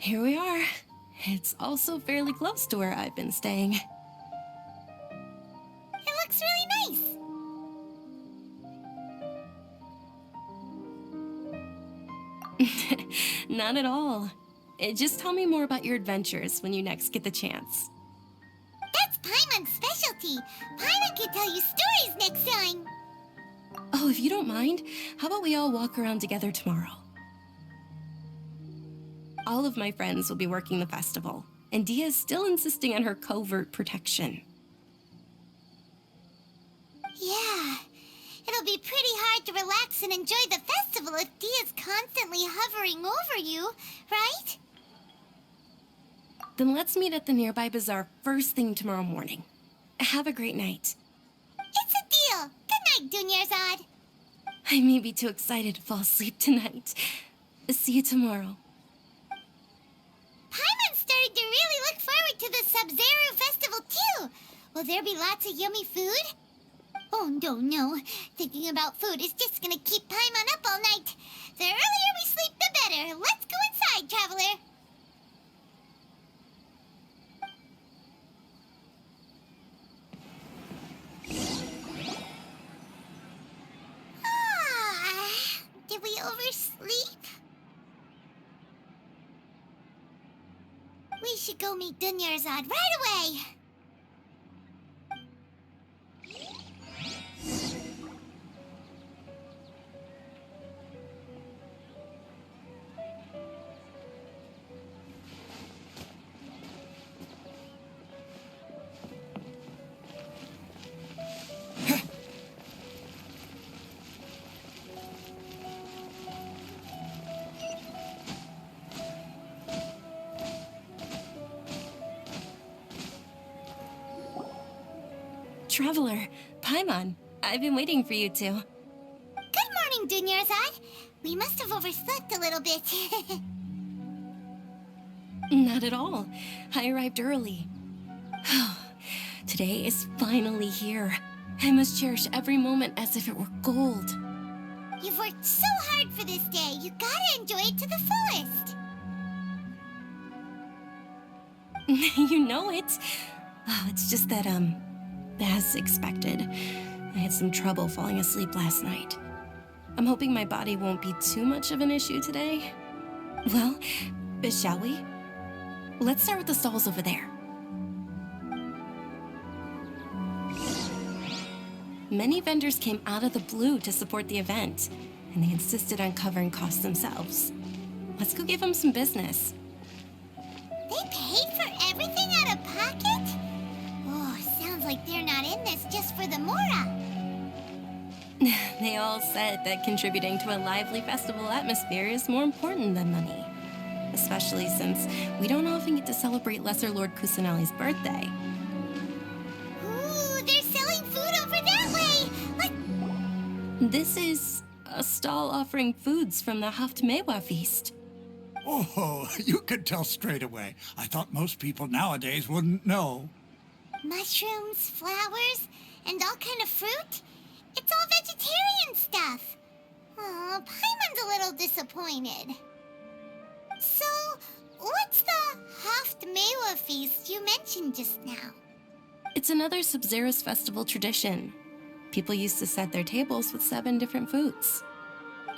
here we are. It's also fairly close to where I've been staying. It looks really nice. Not at all. Just tell me more about your adventures when you next get the chance. That's Paimon's specialty. Paimon can tell you stories next time. Oh, if you don't mind, how about we all walk around together tomorrow? All of my friends will be working the festival, and Dia is still insisting on her covert protection. Yeah, it'll be pretty hard to relax and enjoy the festival if Dia's constantly hovering over you, right? Then let's meet at the nearby bazaar first thing tomorrow morning. Have a great night. It's a deal. Good night, Dunyarzad. I may be too excited to fall asleep tonight. See you tomorrow. Paimon's starting to really look forward to the Sabzeruz festival, too. Will there be lots of yummy food? Oh, no. Thinking about food is just gonna keep Paimon up all night. The earlier we sleep, the better. Let's go inside, traveler. Did we oversleep? We should go meet Dunyarzad right away. Traveler, Paimon, I've been waiting for you two. Good morning, Dunyarzad. We must have overslept a little bit. Not at all. I arrived early. Today is finally here. I must cherish every moment as if it were gold. You've worked so hard for this day. You gotta enjoy it to the fullest. You know it. Oh, it's just that, as expected, I had some trouble falling asleep last night. I'm hoping my body won't be too much of an issue today. Well, shall we? Let's start with the stalls over there. Many vendors came out of the blue to support the event, and they insisted on covering costs themselves. Let's go give them some business. They paid for everything out of pocket? Oh, sounds like they're not in this just for the Mora. They all said that contributing to a lively festival atmosphere is more important than money. Especially since we don't often get to celebrate Lesser Lord Kusanali's birthday. Ooh, they're selling food over that way! This is a stall offering foods from the Haftmewa feast. Oh, you could tell straight away. I thought most people nowadays wouldn't know. Mushrooms, flowers, and all kind of fruit? It's all vegetarian stuff. Oh, Paimon's a little disappointed. So, what's the Haftmewa feast you mentioned just now? It's another Sabzeruz festival tradition. People used to set their tables with 7 different foods.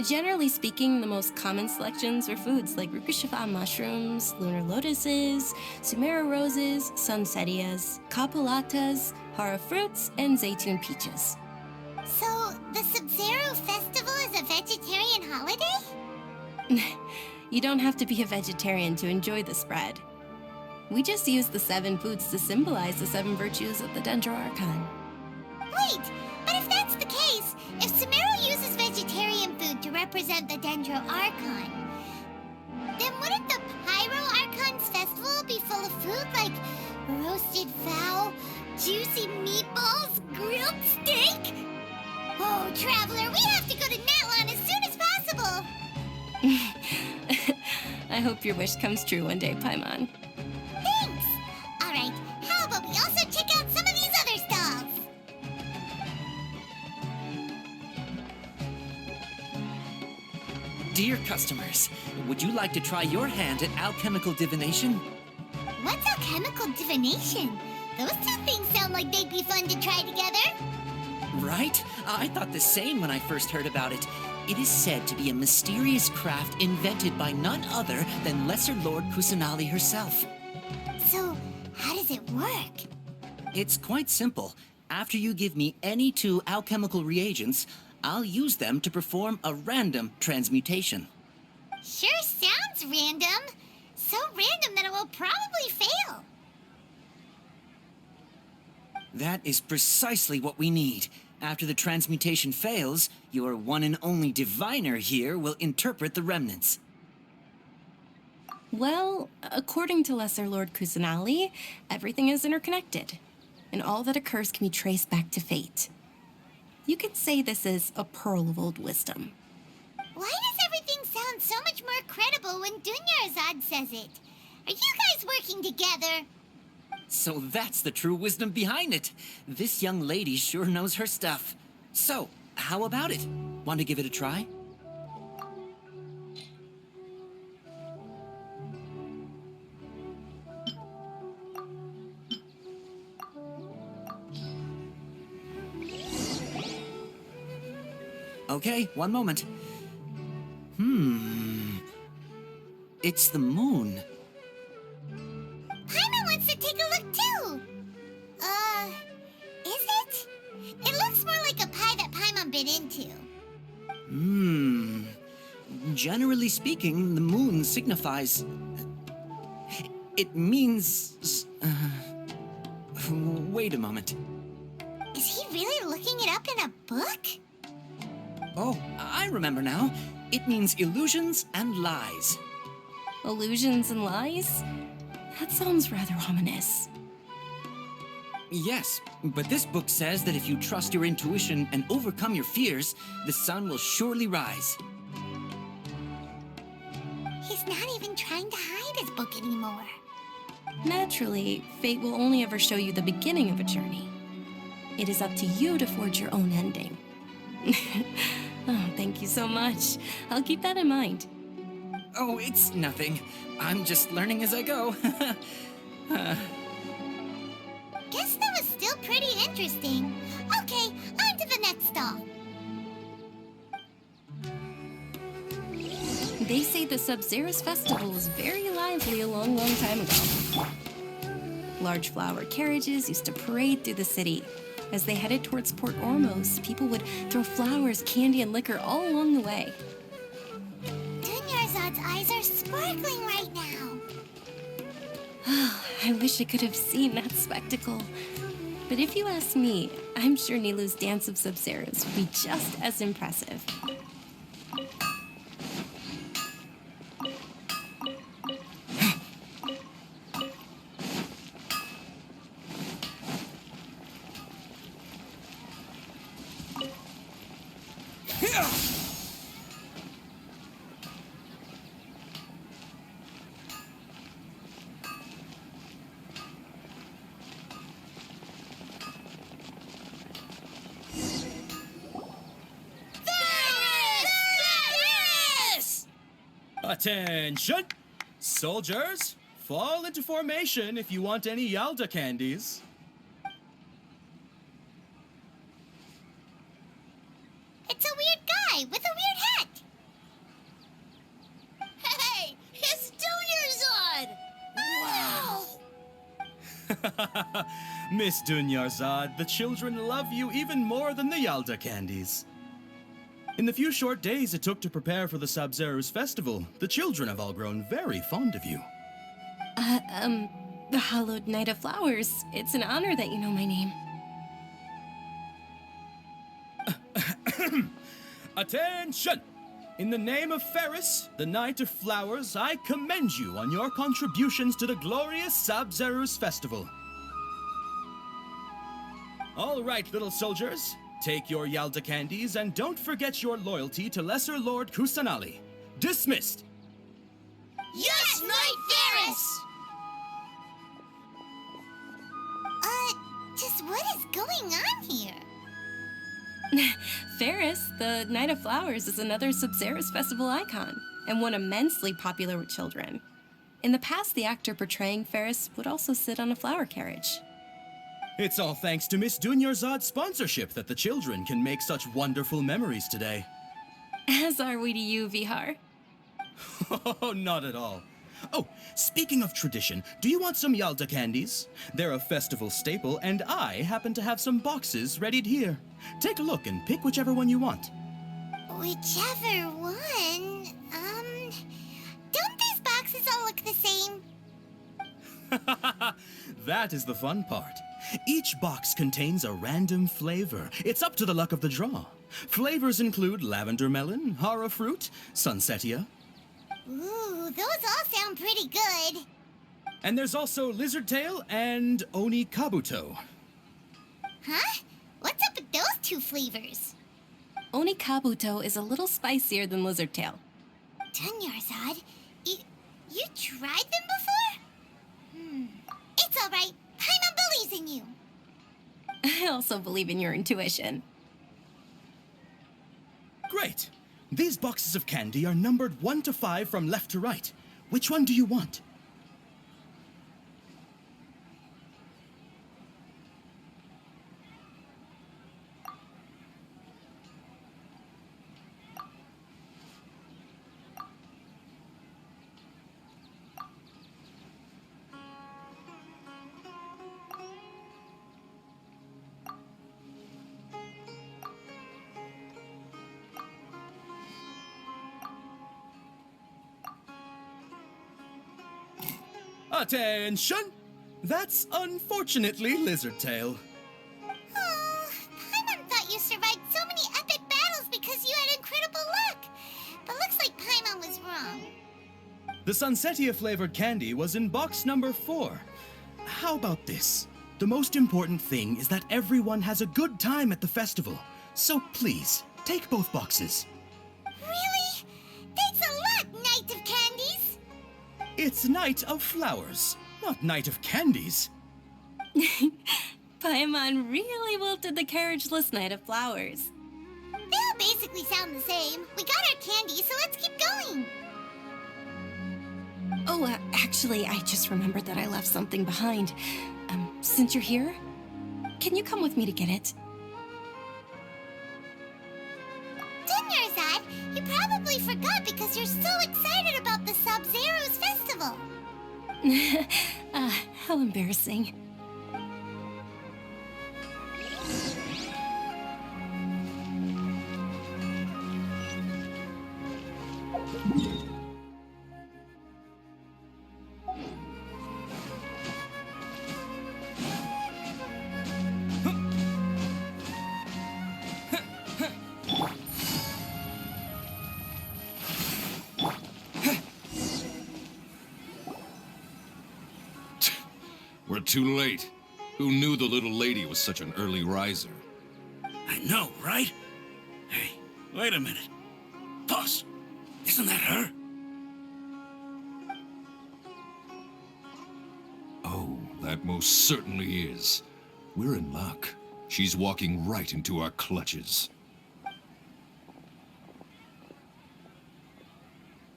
Generally speaking, the most common selections were foods like Rukashifa mushrooms, lunar lotuses, Sumera roses, sunsetias, kapulatas, hara fruits, and zaytun peaches. So, the Sabzeruz festival is a vegetarian holiday? You don't have to be a vegetarian to enjoy the spread. We just use the 7 foods to symbolize the 7 virtues of the Dendro Archon. Wait, but if that's the case, if Sumeru uses vegetarian food to represent the Dendro Archon, then wouldn't the Pyro Archon's festival be full of food like roasted fowl, juicy meatballs, grilled steak? Oh, Traveler, we have to go to Natlan as soon as possible! I hope your wish comes true one day, Paimon. Thanks! Alright, how about we also check out some of these other stalls? Dear customers, would you like to try your hand at alchemical divination? What's alchemical divination? Those two things sound like they'd be fun to try together. Right? I thought the same when I first heard about it. It is said to be a mysterious craft invented by none other than Lesser Lord Kusanali herself. So, how does it work? It's quite simple. After you give me any 2 alchemical reagents, I'll use them to perform a random transmutation. Sure sounds random. So random that it will probably fail. That is precisely what we need. After the transmutation fails, your one and only diviner here will interpret the remnants. Well, according to Lesser Lord Kusanali, everything is interconnected, and all that occurs can be traced back to fate. You could say this is a pearl of old wisdom. Why does everything sound so much more credible when Dunyarzad says it? Are you guys working together? So that's the true wisdom behind it. This young lady sure knows her stuff. So, how about it? Want to give it a try? Okay, one moment. It's the moon. Paimon wants to take a look too. Is it? It looks more like a pie that Paimon bit into. Generally speaking, the moon signifies... It means... Wait a moment. Is he really looking it up in a book? Oh, I remember now. It means illusions and lies. Illusions and lies? That sounds rather ominous. Yes, but this book says that if you trust your intuition and overcome your fears, the sun will surely rise. He's not even trying to hide his book anymore. Naturally, fate will only ever show you the beginning of a journey. It is up to you to forge your own ending. Oh, thank you so much. I'll keep that in mind. Oh, it's nothing. I'm just learning as I go. Guess that was still pretty interesting. Okay, on to the next stall. They say the Sabzeruz festival was very lively a long, long time ago. Large flower carriages used to parade through the city. As they headed towards Port Ormos, people would throw flowers, candy, and liquor all along the way. Dunyarzad's eyes are sparkling right now. I wish I could have seen that spectacle. But if you ask me, I'm sure Nilu's Dance of Sabzeruz would be just as impressive. Attention! Soldiers, fall into formation if you want any Yalda candies. It's a weird guy with a weird hat. Hey, it's Dunyarzad! Wow! Miss Dunyarzad, the children love you even more than the Yalda candies. In the few short days it took to prepare for the Sabzeruz festival, the children have all grown very fond of you. The Hallowed Night of Flowers. It's an honor that you know my name. Attention! In the name of Ferris, the Night of Flowers, I commend you on your contributions to the glorious Sabzeruz festival. All right, little soldiers. Take your Yalda candies and don't forget your loyalty to Lesser Lord Kusanali. Dismissed! Yes, Knight Ferris! Just what is going on here? Ferris, the Night of Flowers, is another Sabzeruz festival icon, and one immensely popular with children. In the past, the actor portraying Ferris would also sit on a flower carriage. It's all thanks to Miss Dunyarzad's sponsorship that the children can make such wonderful memories today. As are we to you, Vihar. Oh, not at all. Oh, speaking of tradition, do you want some Yalda candies? They're a festival staple, and I happen to have some boxes readied here. Take a look and pick whichever one you want. Whichever one? Don't these boxes all look the same? That is the fun part. Each box contains a random flavor. It's up to the luck of the draw. Flavors include lavender melon, hara fruit, sunsetia. Ooh, those all sound pretty good. And there's also lizard tail and oni kabuto. Huh? What's up with those two flavors? Oni kabuto is a little spicier than lizard tail. Dunyarzad, you tried them before? It's all right. Paimon believes in you. I also believe in your intuition. Great. These boxes of candy are numbered 1 to 5 from left to right. Which one do you want? Attention! That's unfortunately lizard tail. Oh, Paimon thought you survived so many epic battles because you had incredible luck. But looks like Paimon was wrong. The sunsetia flavored candy was in box number 4. How about this? The most important thing is that everyone has a good time at the festival. So please, take both boxes. Really? Thanks a lot, Knight of Candies. It's Night of Flowers, not Night of Candies. Paimon really wilted the carriageless Night of Flowers. They all basically sound the same. We got our candy, so let's keep going. Oh, actually, I just remembered that I left something behind. Since you're here, can you come with me to get it? Dunyarzad, you probably forgot because you're so excited about the Sabzeruz festival. How embarrassing. We're too late. Who knew the little lady was such an early riser? I know, right? Hey, wait a minute. Boss, isn't that her? Oh, that most certainly is. We're in luck. She's walking right into our clutches.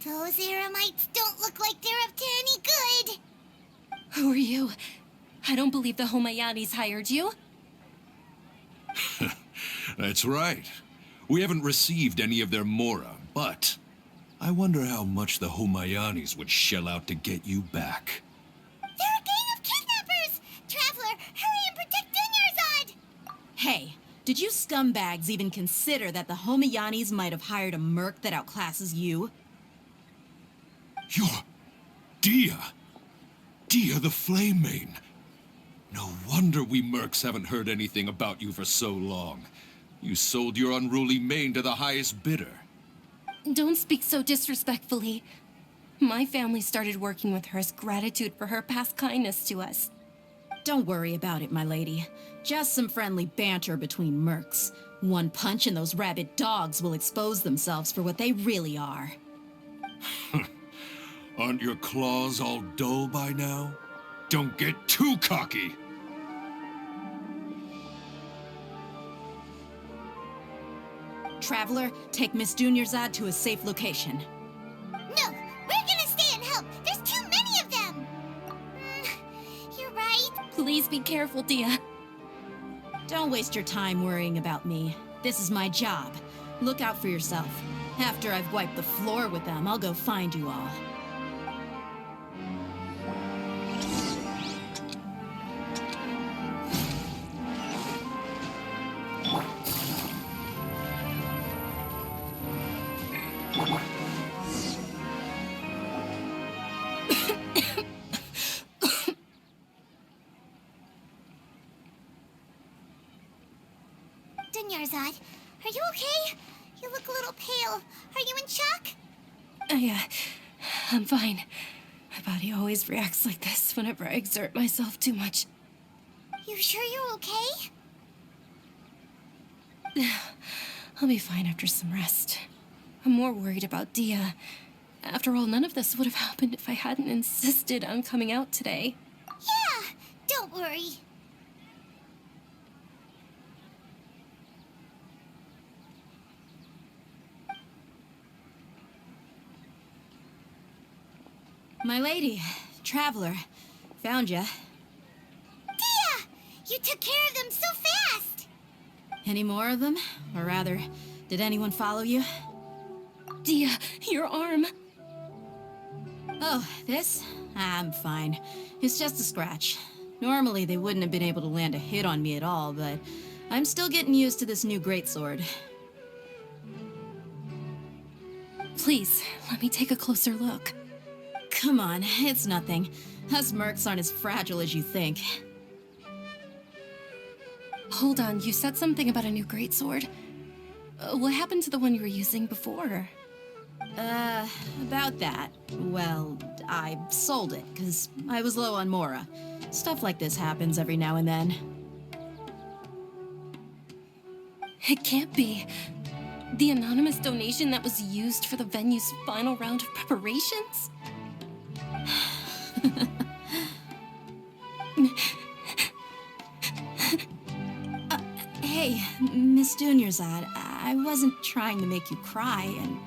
Those Eremites don't look like they're up to any good. Who are you? I don't believe the Homayanis hired you. That's right. We haven't received any of their mora, but I wonder how much the Homayanis would shell out to get you back. They're a gang of kidnappers! Traveler, hurry and protect Dunyarzad! Hey, did you scumbags even consider that the Homayanis might have hired a merc that outclasses you? You're Dia. Dia the Flame Mane. No wonder we mercs haven't heard anything about you for so long. You sold your unruly mane to the highest bidder. Don't speak so disrespectfully. My family started working with her as gratitude for her past kindness to us. Don't worry about it, my lady. Just some friendly banter between mercs. One punch and those rabid dogs will expose themselves for what they really are. Aren't your claws all dull by now? Don't get too cocky! Traveler, take Miss Dunyarzad to a safe location. No, we're gonna stay and help. There's too many of them. You're right. Please be careful, Dia. Don't waste your time worrying about me. This is my job. Look out for yourself. After I've wiped the floor with them, I'll go find you all. Dunyarzad, are you okay? You look a little pale. Are you in shock? I'm fine. My body always reacts like this whenever I exert myself too much. You sure you're okay? I'll be fine after some rest. I'm more worried about Dia. After all, none of this would have happened if I hadn't insisted on coming out today. Yeah, don't worry. My lady, Traveler, found ya. Dia! You took care of them so fast! Any more of them? Or rather, did anyone follow you? Dia, your arm. Oh, this? I'm fine. It's just a scratch. Normally, they wouldn't have been able to land a hit on me at all, but I'm still getting used to this new greatsword. Please, let me take a closer look. Come on, it's nothing. Us mercs aren't as fragile as you think. Hold on, you said something about a new greatsword. What happened to the one you were using before? About that. Well, I sold it, because I was low on Mora. Stuff like this happens every now and then. It can't be. The anonymous donation that was used for the venue's final round of preparations? Hey, Miss Dunyarzad, I wasn't trying to make you cry, and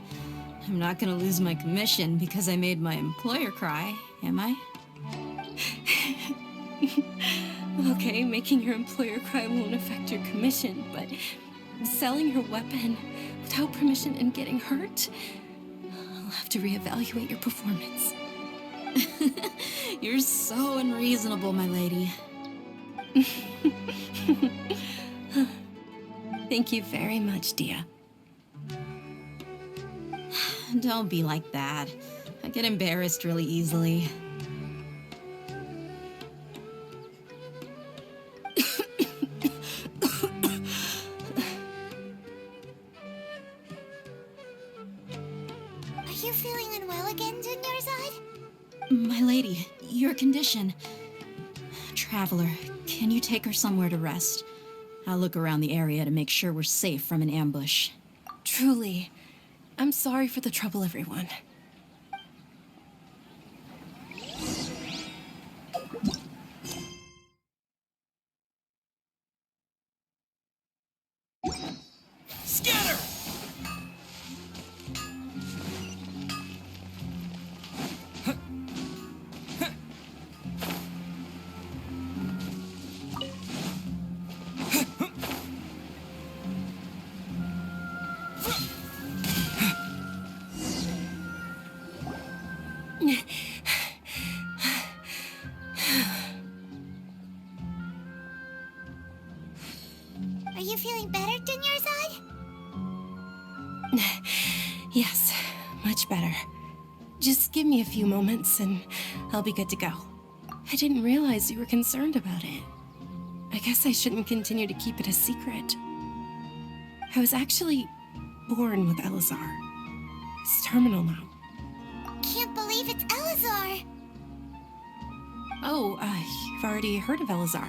I'm not gonna lose my commission because I made my employer cry, am I? Okay, making your employer cry won't affect your commission, but selling your weapon without permission and getting hurt? I'll have to reevaluate your performance. You're so unreasonable, my lady. Thank you very much, Dia. Don't be like that. I get embarrassed really easily. Are you feeling unwell again, Dunyarzad? My lady, your condition. Traveler, can you take her somewhere to rest? I'll look around the area to make sure we're safe from an ambush. Truly. I'm sorry for the trouble, everyone. Scatter! Are you feeling better, Dunyarzad? Yes, much better. Just give me a few moments and I'll be good to go. I didn't realize you were concerned about it. I guess I shouldn't continue to keep it a secret. I was actually born with Elazar. It's terminal now. Can't believe it's Elazar! Oh, you've already heard of Elazar.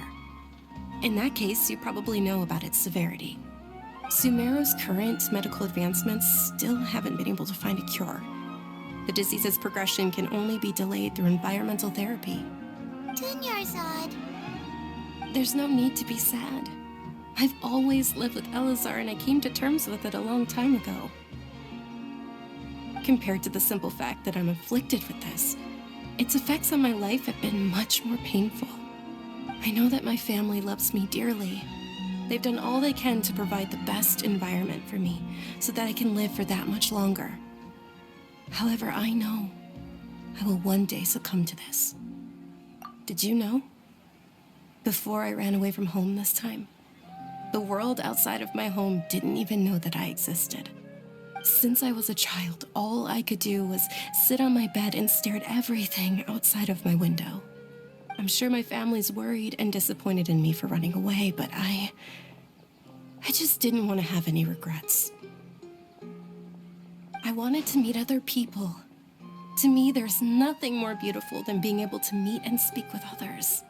In that case, you probably know about its severity. Sumeru's current medical advancements still haven't been able to find a cure. The disease's progression can only be delayed through environmental therapy. Dunyarzad. There's no need to be sad. I've always lived with Elazar, and I came to terms with it a long time ago. Compared to the simple fact that I'm afflicted with this, its effects on my life have been much more painful. I know that my family loves me dearly. They've done all they can to provide the best environment for me so that I can live for that much longer. However, I know I will one day succumb to this. Did you know? Before I ran away from home this time, the world outside of my home didn't even know that I existed. Since I was a child, all I could do was sit on my bed and stare at everything outside of my window. I'm sure my family's worried and disappointed in me for running away, but I just didn't want to have any regrets. I wanted to meet other people. To me, there's nothing more beautiful than being able to meet and speak with others.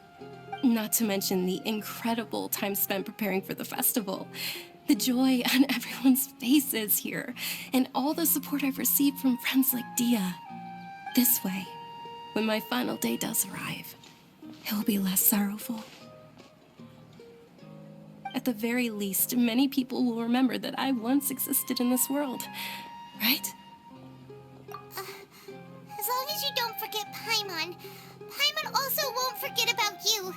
Not to mention the incredible time spent preparing for the festival, the joy on everyone's faces here, and all the support I've received from friends like Dia. This way, when my final day does arrive, it will be less sorrowful. At the very least, many people will remember that I once existed in this world, right? As long as you don't forget Paimon, Paimon also won't forget about you.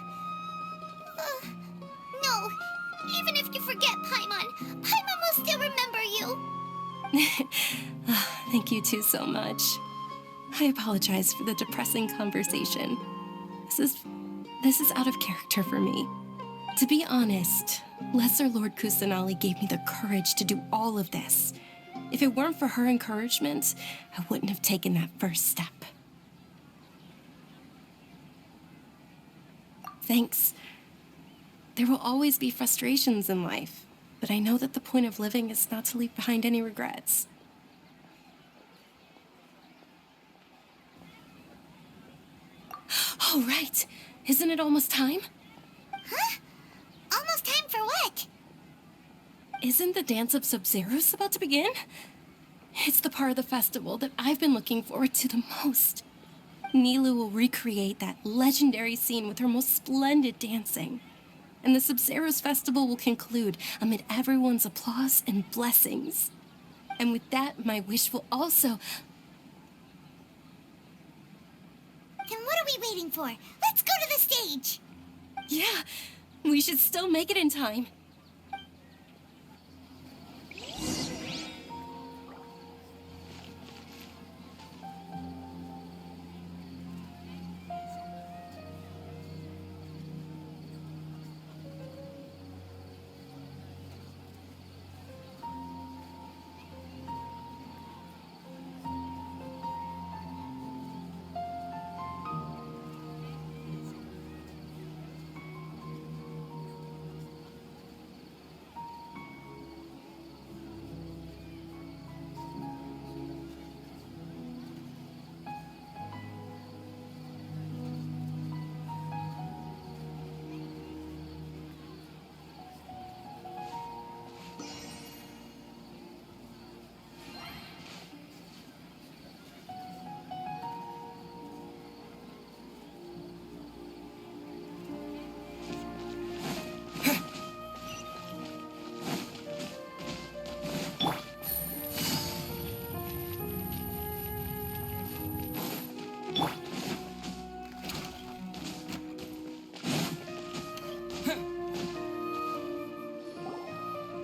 No, even if you forget Paimon, Paimon will still remember you. Thank you two so much. I apologize for the depressing conversation. This is out of character for me. To be honest, Lesser Lord Kusanali gave me the courage to do all of this. If it weren't for her encouragement, I wouldn't have taken that first step. Thanks. There will always be frustrations in life, but I know that the point of living is not to leave behind any regrets. Oh, right. Isn't it almost time? Huh? Almost time for what? Isn't the dance of Sabzeruz about to begin? It's the part of the festival that I've been looking forward to the most. Nilu will recreate that legendary scene with her most splendid dancing. And the Sabzeruz festival will conclude amid everyone's applause and blessings. And with that, my wish will also... Then what are we waiting for? Let's go to the stage! Yeah, we should still make it in time.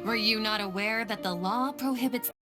Were you not aware that the law prohibits